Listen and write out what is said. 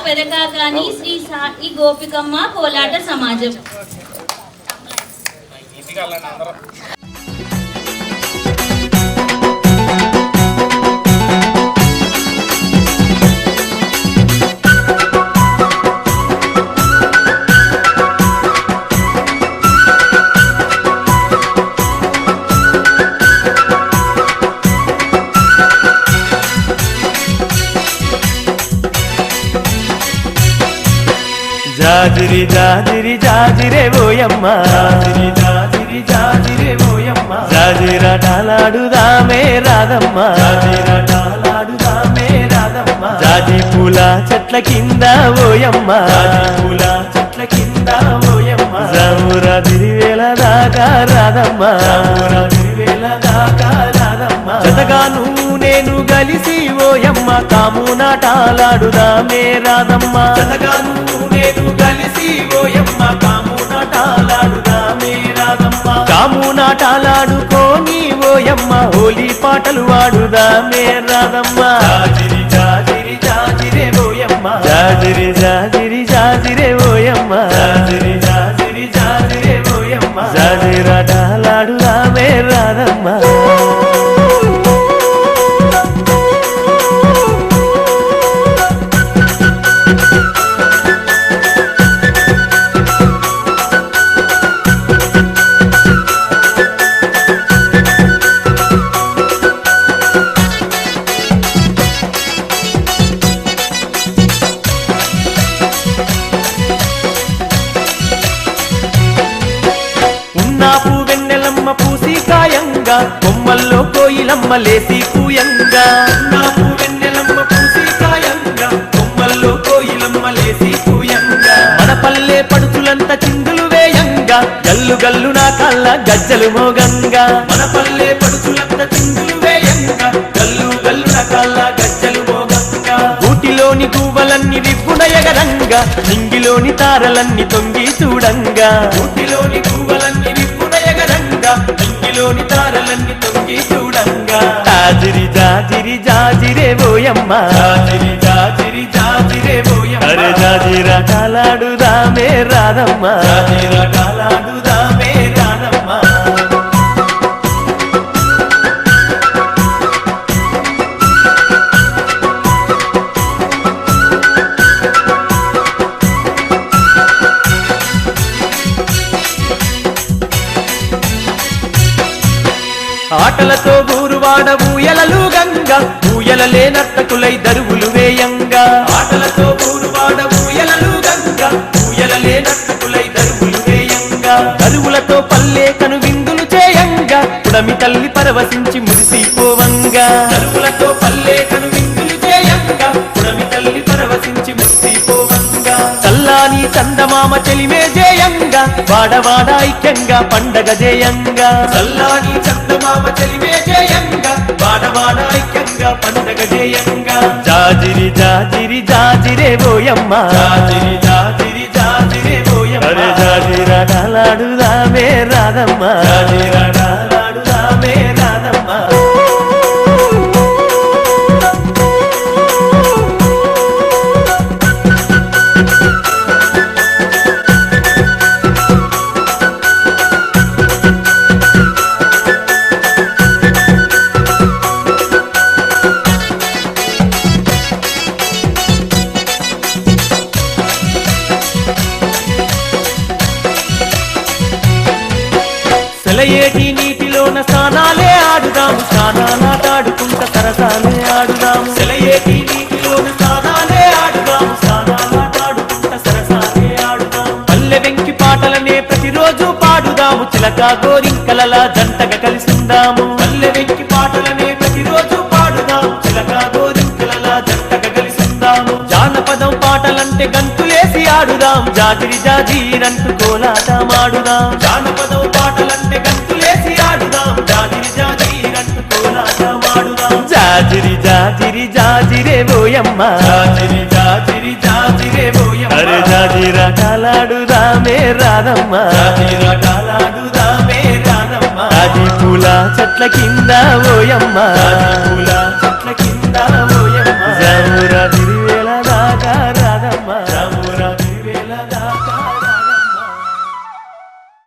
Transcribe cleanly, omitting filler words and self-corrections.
పెదకాకాని శ్రీ సాయి గోపికమ్మ కోలాట సమాజం. జాజిరి జాజిరి జాజిరే ఓయమ్మ, జాజిరి జాజిరి జాజిరే ఓయమ్మ, జాజిరాటలాడుదామే రాధమ్మ, జాజిరాటలాడుదామే రాధమ్మ, జాజి పూల చెట్ల కింద ఓయమ్మ, జాజి పూల చెట్ల కింద ఓయమ్మ, జామురా తిరివేల దాకా రాధమ్మ, జామురా తిరివేల దాకా రాధమ్మ, జతగాను నేను గలిసి ఓయమ్మ కాము నాటాలాడుదామే రాధమ్మ, జతగాను నేను కలిసి ఓయమ్మ కాము నాటాలాడుదామే రాధమ్మ, కాము నాటాలాడుకోని ఓయమ్మ హోలీ పాటలు వాడుదామే రాధమ్మ, జాజిరి జాజిరి జాజిరే ఓయమ్మ, జాజిరి జాజిరి జాజిరే ఓయమ్మ, జాజిరి జాజిరి జాజిరే ఓయమ్మ, జాజిరాటలాడుదామే రాధమ్మ. ఉన్నాపు వెన్నెలమ్మ పూసి కాయంగా కొమ్మల్లో కోయిలమ్మ లేసి పూయంగా, ఉన్నాపు వెన్నెలమ్మ పూసి కాయంగా కొమ్మల్లో కోయిలమ్మ లేసి పూయంగా, మన పల్లె పడుచులంతా చిందులు వేయంగా గల్లు గల్లు నా కళ్ళ గజ్జలు మోగంగా, మన పల్లె పడుచులంతా చిందులు వేయంగా గల్లు గల్లు నా కళ్ళ గజ్జలు మోగంగా, ఊటిలోని గువ్వలన్నీ విప్పున ఎగరంగా నింగిలోని తారలన్నీ తొంగి చూడంగా, ఊటిలోని గువ్వలన్నీ విప్పున ఎగరంగా నింగిలోని తారలన్నీ తొంగి చూడంగా, జాజిరి జాజిరి జాజిరే ఓయమ్మ, జాజిరి జాజిరి జాజిరే ఓయమ్మ, అరే జాజిరాటలాడుదామే రాధమ్మ, జాజిరాటలాడుదామే రాధమ్మ. ఆటలతో ఊరువాడ ఊయలలు గంగా ఊయలలే నర్తకులై దరువులు వేయంగా, ఆటలతో ఊరువాడ ఊయలలు గంగా ఊయలలే నర్తకులై దరువులు వేయంగా, దరువులతో పల్లె కను విందులు చేయంగా పుడమి తల్లి పరవశించి మురిసిపోవంగా, దరువులతో పల్లె కను విందులు చేయంగా పుడమి తల్లి పరవశించి మురిసిపోవంగా, చల్లాని చందమామ చెలిమే జేయంగా వాడవాడ ఐక్యంగా పండగ జేయంగా, చల్లాని చందమామ చెలిమే జేయంగా వాడవాడ ఐక్యంగా పండగ జేయంగా, జాజిరి జాజిరి జాజిరే ఓయమ్మ, జాజిరి జాజిరి జాజిరే ఓయమ్మ, అరే జాజిరాటలాడుదామే రాధమ్మ, జాజిరాటలాడుదామే రాధమ్మ. సెలయేటి నీటిలోన స్నానాలే ఆడుదాము, స్నానాలాటాడుకుంట సరసాలే ఆడుదాము, సెలయేటి నీటిలోన స్నానాలే ఆడుదాము, స్నానాలాటాడుకుంట సరసాలే ఆడుదాము, పల్లె వెంకి పాటలనే ప్రతిరోజు పాడుదాము, చిలక గోరింకలలా జంటగా కలిసిందాము, పల్లె వెంకి పాటలనే ప్రతిరోజు పాడుదాము, చిలక గోరింకలలా జంటగా కలిసిందాము, జానపదం పాటలంటే గంతులేసి ఆడుదాం, జాజిరి జాజిరంటూ కోలాటమాడుదాం, జానపదం పాటలంటే గంతులేసి ఆడుదాం, జాజిరి జాజిరంటూ కోలాటమాడుదాం, జాజిరి జాజిరి జాజిరే ఓయమ్మ, జాజిరి జాజిరి జాజిరే ఓయమ్మ, అరే జాజిరాటలాడుదామే రాధమ్మ, జాజిరాటలాడుదామే రాధమ్మ, జాజి పూల చెట్ల కింద ఓయమ్మ, జాజి పూల చెట్ల కింద ఓయమ్మ, జామురా